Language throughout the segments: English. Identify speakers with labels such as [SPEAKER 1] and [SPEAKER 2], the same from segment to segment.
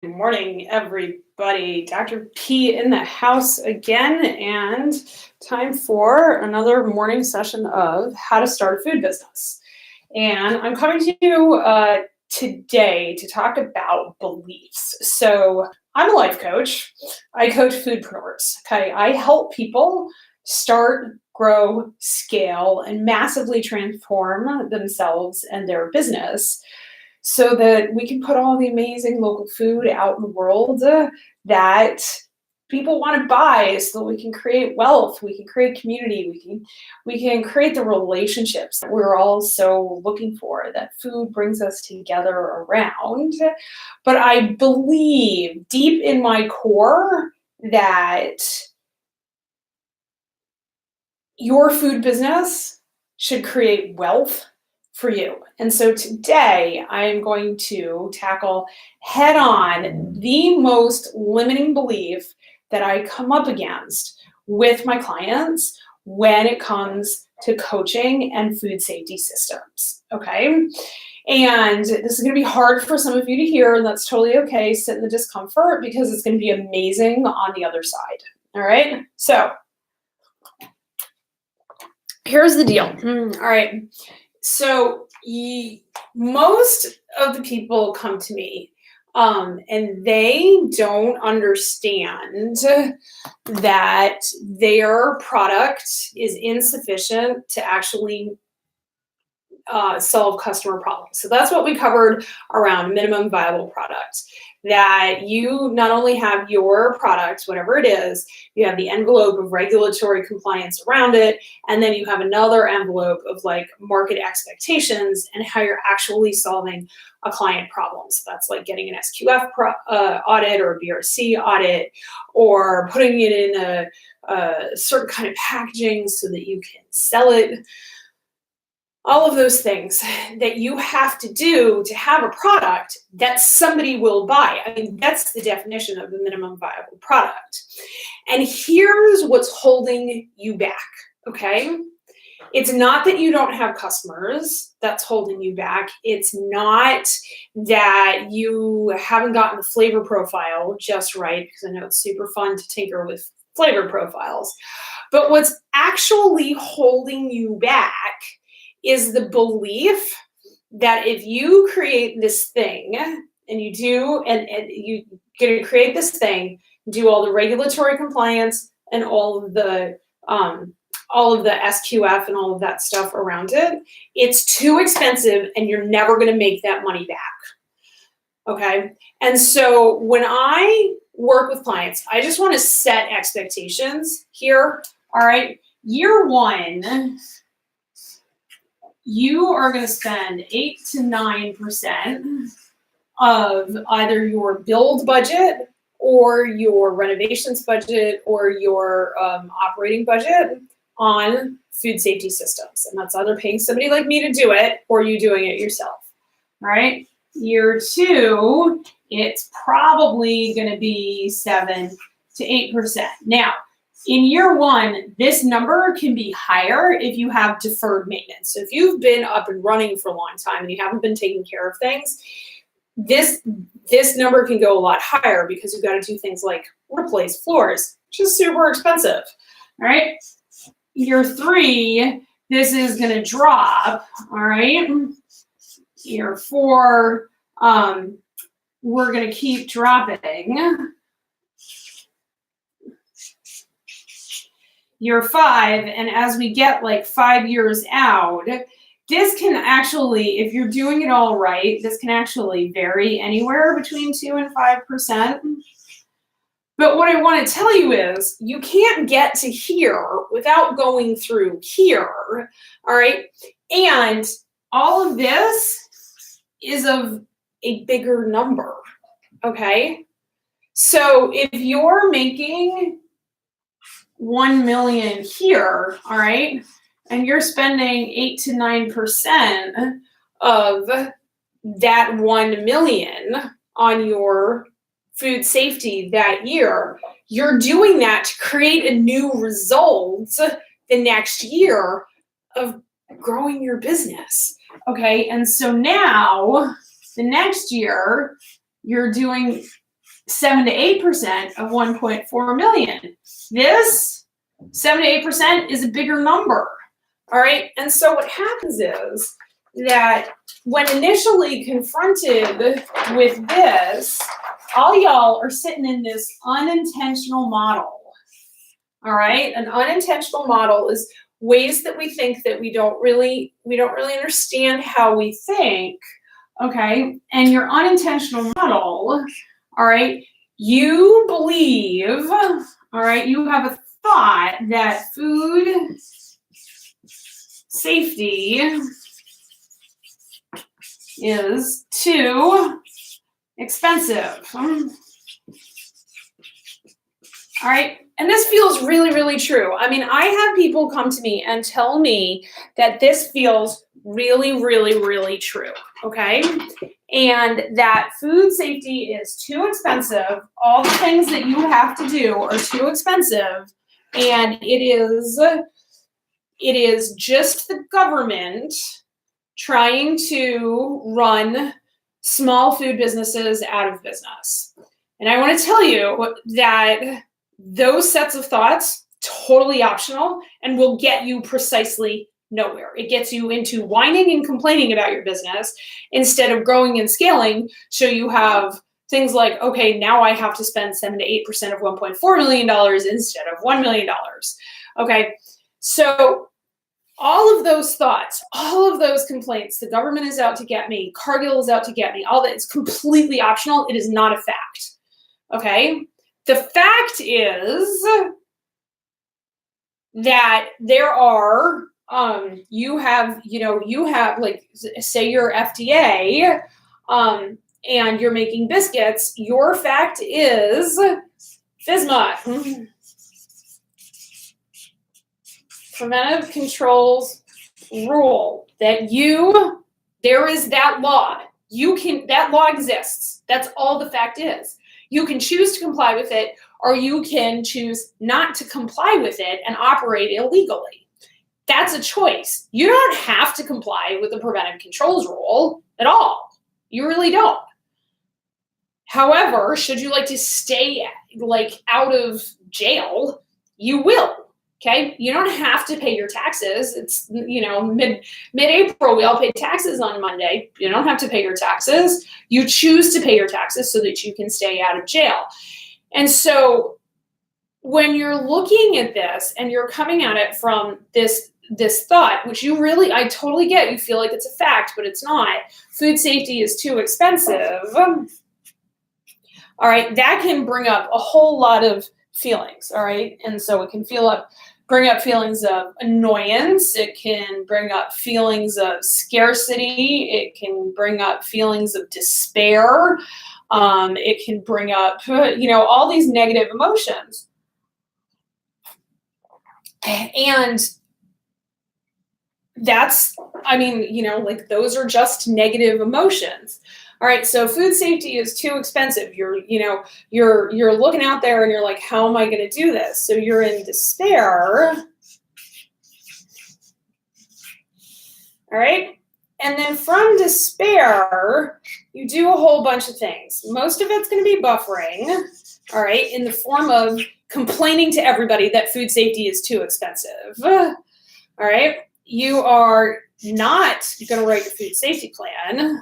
[SPEAKER 1] Good morning, everybody. Dr. P in the house again, and time for another morning session of how to start a food business. And I'm coming to you today to talk about beliefs. So I'm a life coach. I coach foodpreneurs. Okay, I help people start, grow, scale, and massively transform themselves and their business so that we can put all the amazing local food out in the world that people want to buy, so that we can create wealth, we can create community, we can create the relationships that we're all so looking for, that food brings us together around. But I believe deep in my core that your food business should create wealth for you. And so today I am going to tackle head on the most limiting belief that I come up against with my clients when it comes to coaching and food safety systems. Okay. And this is going to be hard for some of you to hear, and that's totally okay. Sit in the discomfort because it's going to be amazing on the other side. All right. So here's the deal. All right. So most of the people come to me and they don't understand that their product is insufficient to actually solve customer problems. So that's what we covered around minimum viable product. That you not only have your product, whatever it is, you have the envelope of regulatory compliance around it, and then you have another envelope of like market expectations and how you're actually solving a client problem. So that's like getting an SQF audit or a BRC audit, or putting it in a certain kind of packaging so that you can sell it. All of those things that you have to do to have a product that somebody will buy. I mean, that's the definition of a minimum viable product. And here's what's holding you back, okay? It's not that you don't have customers that's holding you back. It's not that you haven't gotten the flavor profile just right, because I know it's super fun to tinker with flavor profiles. But what's actually holding you back is the belief that if you create this thing and you're going to create this thing, do all the regulatory compliance and all of the SQF and all of that stuff around it, it's too expensive and you're never going to make that money back. Okay. And so when I work with clients, I just want to set expectations here. All right. Year one, you are going to spend 8 to 9% of either your build budget or your renovations budget or your operating budget on food safety systems. And that's either paying somebody like me to do it or you doing it yourself. All right. Year two, it's probably going to be 7 to 8%. Now, in year one, this number can be higher if you have deferred maintenance. So if you've been up and running for a long time and you haven't been taking care of things, this number can go a lot higher because you've got to do things like replace floors, which is super expensive. All right. Year three, this is going to drop. All right. Year four, we're going to keep dropping. Year five, and as we get like 5 years out, this can actually, if you're doing it all right, this can actually vary anywhere between 2 and 5%. But what I want to tell you is you can't get to here without going through here, all right? And all of this is of a bigger number, okay? So if you're making 1 million here, all right, and you're spending 8 to 9% of that 1 million on your food safety that year, you're doing that to create a new result the next year of growing your business. Okay, and so now the next year you're doing 7 to 8% of 1.4 million. This 7 to 8% is a bigger number. All right. And so what happens is that when initially confronted with this, all y'all are sitting in this unintentional model. All right. An unintentional model is ways that we think that we don't really understand how we think. Okay. And your unintentional model, all right, you believe, all right, you have a thought that food safety is too expensive. All right. And this feels really, really true. I mean, I have people come to me and tell me that this feels really, really, really true. Okay. And that food safety is too expensive. All the things that you have to do are too expensive. And it is just the government trying to run small food businesses out of business. And I want to tell you that those sets of thoughts, totally optional, and will get you precisely nowhere. It gets you into whining and complaining about your business instead of growing and scaling. So you have things like, okay, now I have to spend 7 to 8% of $1.4 million instead of $1 million. Okay, so all of those thoughts, all of those complaints, the government is out to get me, Cargill is out to get me, all that is completely optional. It is not a fact. Okay, the fact is that there are, you have like, say you're FDA, and you're making biscuits, your fact is FSMA, preventive controls rule, that there is that law. That law exists. That's all the fact is. You can choose to comply with it, or you can choose not to comply with it and operate illegally. That's a choice. You don't have to comply with the preventive controls rule at all. You really don't. However, should you like to stay out of jail, you will. Okay, you don't have to pay your taxes. It's, mid-April, we all pay taxes on Monday. You don't have to pay your taxes. You choose to pay your taxes so that you can stay out of jail. And so when you're looking at this and you're coming at it from this thought, which I totally get, you feel like it's a fact, but it's not. Food safety is too expensive. All right, that can bring up a whole lot of feelings, all right? And so it can bring up feelings of annoyance. It can bring up feelings of scarcity. It can bring up feelings of despair. It can bring up, all these negative emotions. And that's, those are just negative emotions. All right, so food safety is too expensive. You're looking out there and you're like, how am I going to do this? So you're in despair. All right, and then from despair, you do a whole bunch of things. Most of it's going to be buffering, all right, in the form of complaining to everybody that food safety is too expensive. All right, you are not going to write your food safety plan.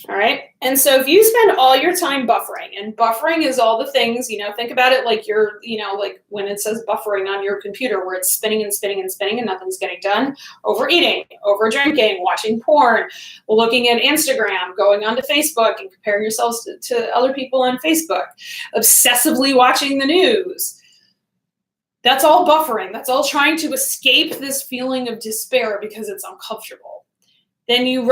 [SPEAKER 1] All right. And so if you spend all your time buffering, and buffering is all the things, think about it like you're, like when it says buffering on your computer where it's spinning and spinning and spinning and nothing's getting done, overeating, over drinking, watching porn, looking at Instagram, going onto Facebook and comparing yourselves to other people on Facebook, obsessively watching the news. That's all buffering. That's all trying to escape this feeling of despair because it's uncomfortable. Then you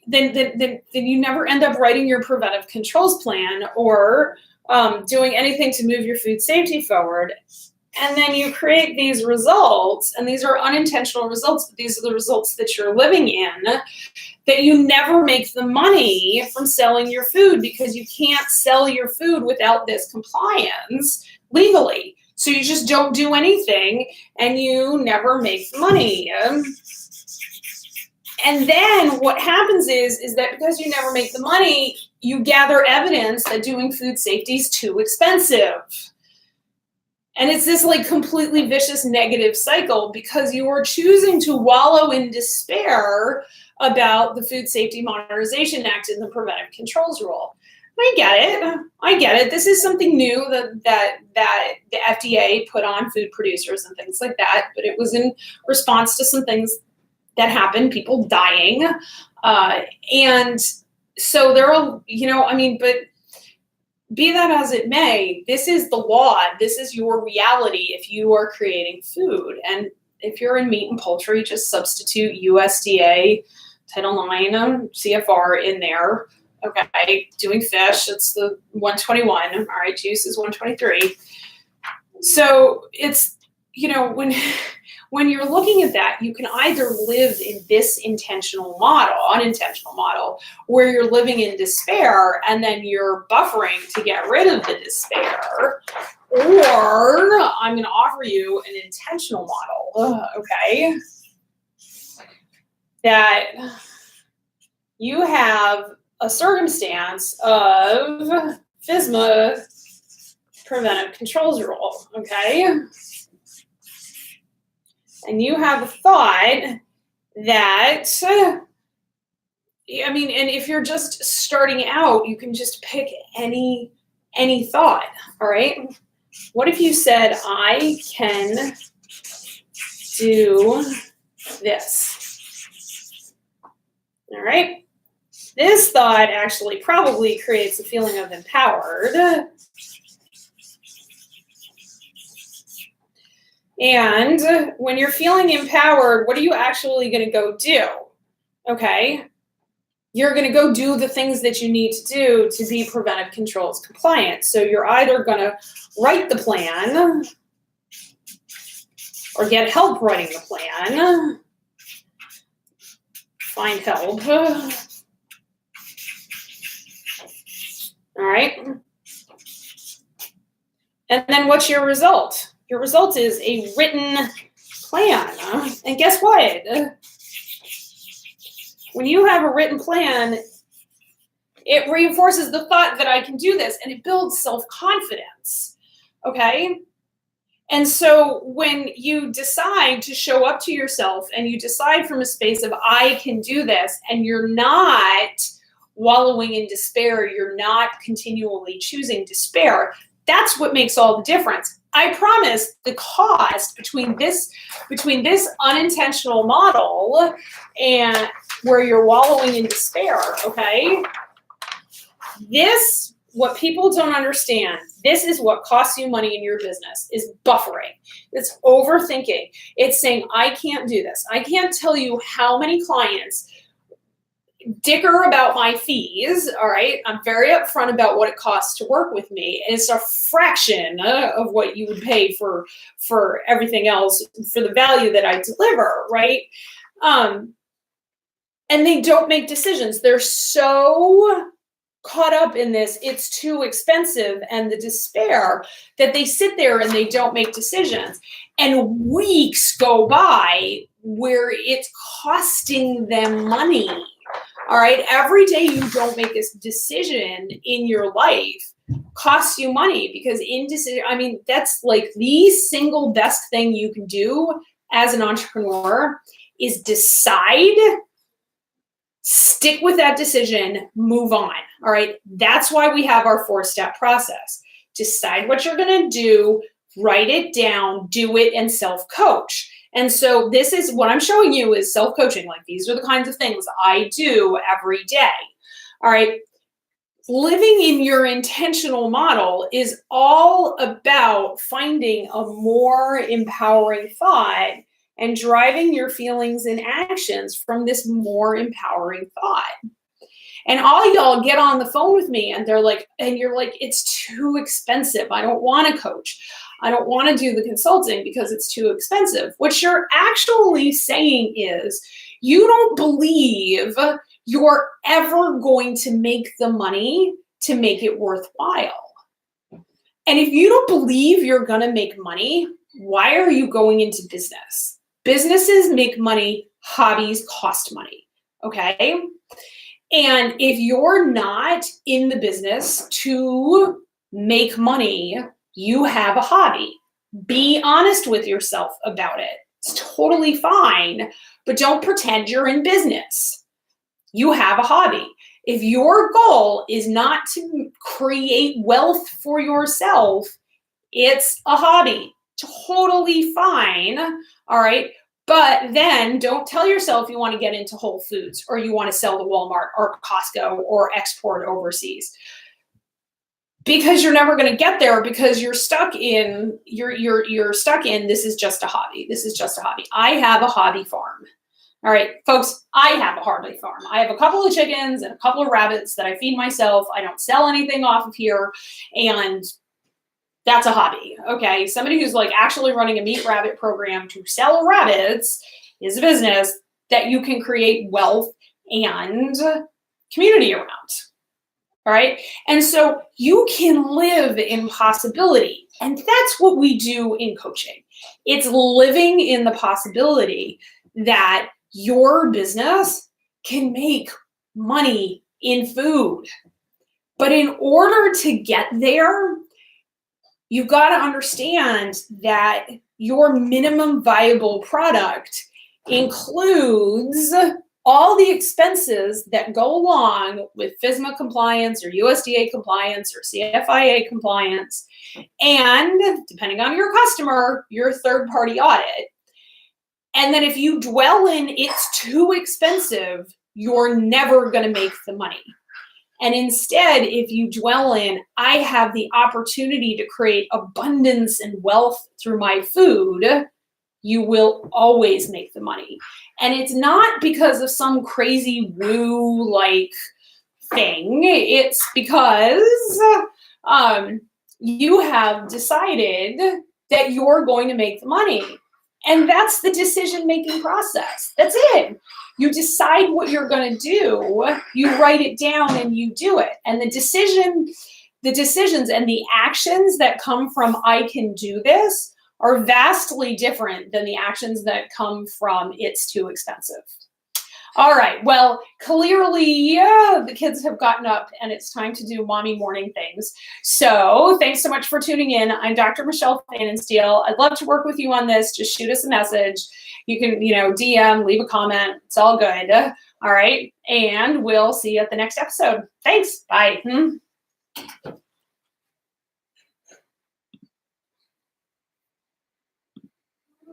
[SPEAKER 1] then you never end up writing your preventive controls plan or doing anything to move your food safety forward. And then you create these results, and these are unintentional results, but these are the results that you're living in, that you never make the money from selling your food because you can't sell your food without this compliance legally. So you just don't do anything, and you never make the money. And then what happens is that because you never make the money, you gather evidence that doing food safety is too expensive. And it's this like completely vicious negative cycle because you are choosing to wallow in despair about the Food Safety Modernization Act and the preventive controls rule. I get it. This is something new that the FDA put on food producers and things like that, but it was in response to some things that happened, people dying. And so there are, but be that as it may, this is the law. This is your reality if you are creating food. And if you're in meat and poultry, just substitute USDA Title IX CFR in there. Okay, doing fish, it's the 121. All right, juice is 123. So it's, when you're looking at that, you can either live in this unintentional model, where you're living in despair and then you're buffering to get rid of the despair, or I'm going to offer you an intentional model, okay, that you have a circumstance of FSMA preventive controls rule, okay? And you have a thought that, and if you're just starting out, you can just pick any thought, all right? What if you said, I can do this, all right? This thought actually probably creates a feeling of empowered. And when you're feeling empowered, what are you actually going to go do? Okay? You're going to go do the things that you need to do to be preventive controls compliant. So you're either going to write the plan or get help writing the plan. Find help. All right. And then what's your result? Your result is a written plan. And guess what? When you have a written plan, it reinforces the thought that I can do this, and it builds self-confidence. Okay? And so when you decide to show up to yourself and you decide from a space of I can do this, and you're not wallowing in despair, you're not continually choosing despair, that's what makes all the difference. I promise the cost between this unintentional model and where you're wallowing in despair, okay? This, what people don't understand, this is what costs you money in your business, is buffering. It's overthinking. It's saying, I can't do this. I can't tell you how many clients dicker about my fees, all right? I'm very upfront about what it costs to work with me, and it's a fraction of what you would pay for everything else, for the value that I deliver, right? And they don't make decisions. They're so caught up in this, it's too expensive, and the despair, that they sit there and they don't make decisions. And weeks go by where it's costing them money. All right, every day you don't make this decision in your life costs you money, because indecision, that's like the single best thing you can do as an entrepreneur is decide, stick with that decision, move on. All right, that's why we have our 4-step process. Decide what you're going to do, write it down, do it, and self-coach. And so this is what I'm showing you is self-coaching. Like, these are the kinds of things I do every day. All right. Living in your intentional model is all about finding a more empowering thought and driving your feelings and actions from this more empowering thought. And all y'all get on the phone with me and you're like, it's too expensive. I don't want to coach. I don't want to do the consulting because it's too expensive. What you're actually saying is you don't believe you're ever going to make the money to make it worthwhile. And if you don't believe you're going to make money, why are you going into business? Businesses make money. Hobbies cost money. okay? And if you're not in the business to make money, you have a hobby. Be honest with yourself about it. It's totally fine, but don't pretend you're in business. You have a hobby. If your goal is not to create wealth for yourself, it's a hobby. Totally fine. All right. But then don't tell yourself you want to get into Whole Foods or you want to sell to Walmart or Costco or export overseas, because you're never going to get there, because you're stuck in this is just a hobby. This is just a hobby. I have a hobby farm. All right, folks, I have a hobby farm. I have a couple of chickens and a couple of rabbits that I feed myself. I don't sell anything off of here, and that's a hobby. Okay, somebody who's like actually running a meat rabbit program to sell rabbits is a business that you can create wealth and community around. All right, and so you can live in possibility, and that's what we do in coaching. It's living in the possibility that your business can make money in food. But in order to get there, you've got to understand that your minimum viable product includes all the expenses that go along with FSMA compliance or USDA compliance or CFIA compliance, and depending on your customer, your third-party audit. And then if you dwell in it's too expensive, you're never going to make the money. And instead, if you dwell in, I have the opportunity to create abundance and wealth through my food, you will always make the money. And it's not because of some crazy woo-like thing. It's because you have decided that you're going to make the money. And that's the decision-making process. That's it. You decide what you're going to do, you write it down, and you do it. And the decisions and the actions that come from I can do this are vastly different than the actions that come from it's too expensive. All right, well, clearly the kids have gotten up and it's time to do mommy morning things. So thanks so much for tuning in. I'm Dr. Michelle Fainensteel. I'd love to work with you on this. Just shoot us a message. You can, DM, leave a comment. It's all good. All right, and we'll see you at the next episode. Thanks. Bye.